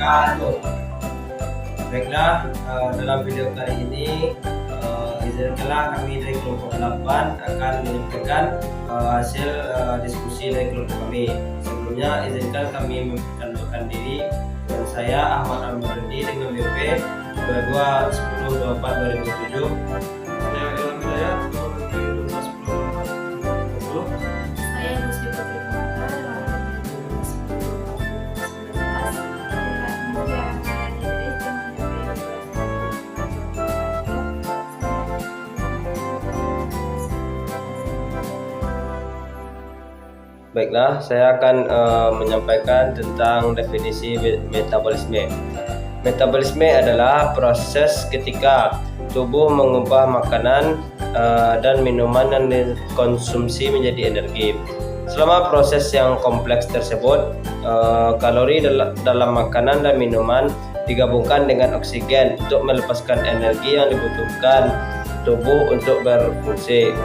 wabarakatuh. Baiklah, dalam video kali ini izinkanlah kami dari kelompok 8 akan menyampaikan hasil diskusi dari kelompok kami. Sebelumnya izinkan kami memperkenalkan diri. Dan saya Ahmad Al-Muradi dengan BP 22 10 24 2007. Saya Ilham Hidayat, nomor BP 12 10 Saya Gusti Putri Kumaka, Baiklah, saya akan menyampaikan tentang definisi metabolisme. Metabolisme adalah proses ketika tubuh mengubah makanan dan minuman yang dikonsumsi menjadi energi. Selama proses yang kompleks tersebut, kalori dalam makanan dan minuman digabungkan dengan oksigen untuk melepaskan energi yang dibutuhkan tubuh untuk berfungsi.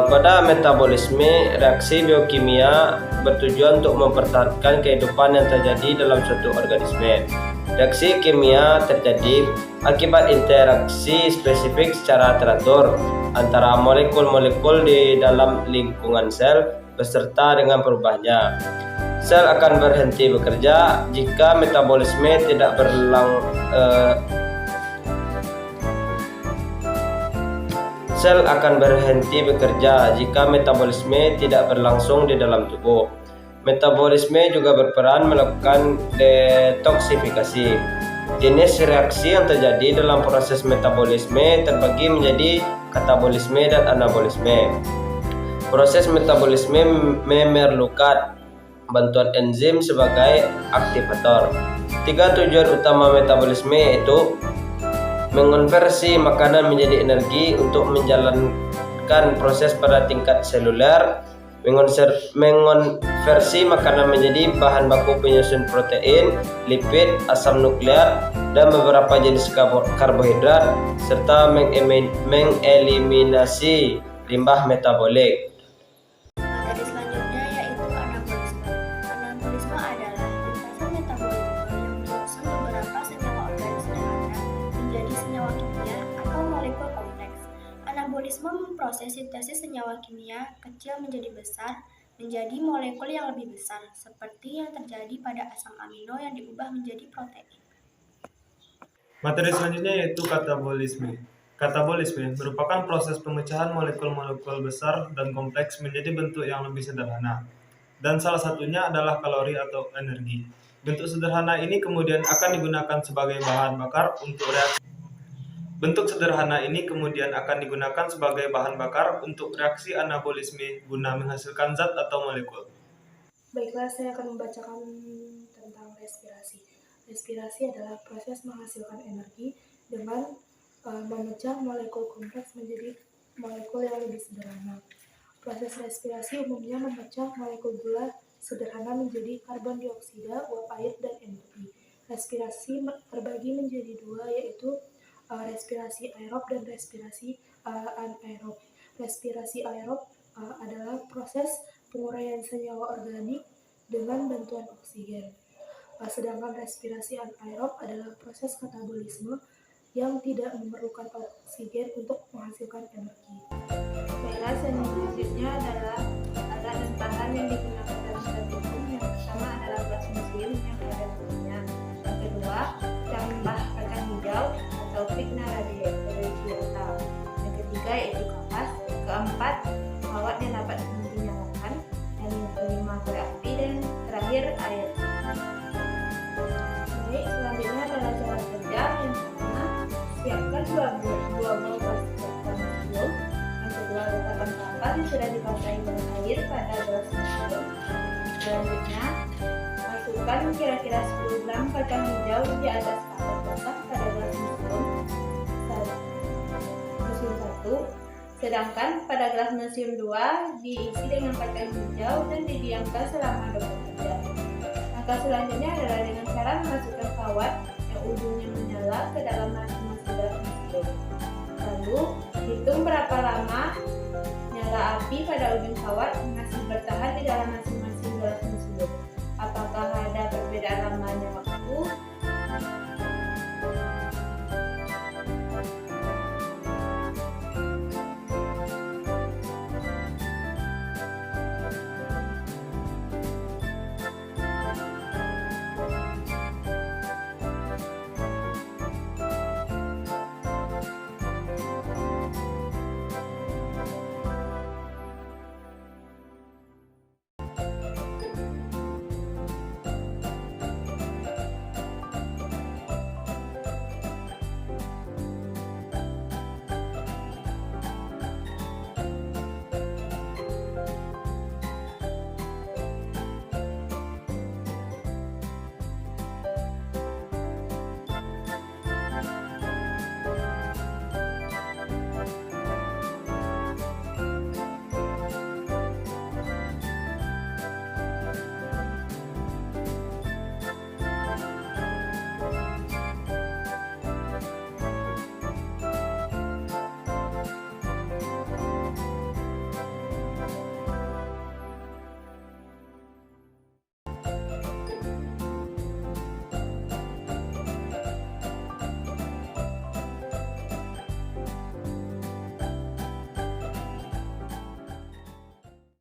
Pada metabolisme, reaksi biokimia bertujuan untuk mempertahankan kehidupan yang terjadi dalam suatu organisme. Reaksi kimia terjadi akibat interaksi spesifik secara teratur antara molekul-molekul di dalam lingkungan sel beserta dengan perubahannya. Sel akan berhenti bekerja jika metabolisme tidak Sel akan berhenti bekerja jika metabolisme tidak berlangsung di dalam tubuh. Metabolisme juga berperan melakukan detoksifikasi. Jenis reaksi yang terjadi dalam proses metabolisme terbagi menjadi katabolisme dan anabolisme. Proses metabolisme memerlukan bantuan enzim sebagai aktivator. Tiga tujuan utama metabolisme yaitu mengonversi makanan menjadi energi untuk menjalankan proses pada tingkat seluler, mengonversi makanan menjadi bahan baku penyusun protein, lipid, asam nukleat, dan beberapa jenis karbohidrat, serta mengeliminasi limbah metabolik. materi selanjutnya yaitu anabolisme. Anabolisme adalah lintasan metabolisme yang menyusun beberapa senyawa organik sederhana menjadi senyawa kimia atau molekul kompleks. Anabolisme memproses sintesis senyawa kimia kecil menjadi besar menjadi molekul yang lebih besar, seperti yang terjadi pada asam amino yang diubah menjadi protein. Materi selanjutnya yaitu katabolisme. Katabolisme merupakan proses pemecahan molekul-molekul besar dan kompleks menjadi bentuk yang lebih sederhana. Dan salah satunya adalah kalori atau energi. Bentuk sederhana ini kemudian akan digunakan sebagai bahan bakar untuk reaksi. Anabolisme guna menghasilkan zat atau molekul. Baiklah, saya akan membacakan tentang respirasi. Respirasi adalah proses menghasilkan energi dengan memecah molekul kompleks menjadi molekul yang lebih sederhana. Proses respirasi umumnya memecah molekul gula sederhana menjadi karbon dioksida, uap air, dan NOx. Respirasi terbagi menjadi dua, yaitu respirasi aerob dan respirasi anaerob. Respirasi aerob adalah proses penguraian senyawa organik dengan bantuan oksigen. Sedangkan respirasi anaerob adalah proses katabolisme yang tidak memerlukan oksigen untuk menghasilkan energi. Baiklah, selanjutnya adalah alat dan bahan yang digunakan dalam stadium. Yang pertama adalah gelas museum yang ada bunyinya. Yang kedua, cambah kacang hijau atau Vigna radiata. Yang ketiga yaitu kapas. Keempat, kawat yang dapat dinyalakan. Yang kelima, korek api, dan terakhir air. Baik, selanjutnya adalah cara kerja. Yang pertama, siapkan dua bol plastik museum. Yang kedua, letakkan kapas yang sudah dipakai dengan air pada gelas museum. Selanjutnya, masukkan kira-kira 10 gram kacang hijau di atas kapas basah pada gelas museum 1. Sedangkan pada gelas museum 2 diisi dengan kacang hijau dan didiamkan selama 24 jam. Langkah selanjutnya adalah dengan cara memasukkan kawat yang ujungnya menyala ke dalam masing-masing gelas museum. Lalu, hitung berapa lama nyala api pada ujung kawat masih bertahan di dalam masing-masing gelas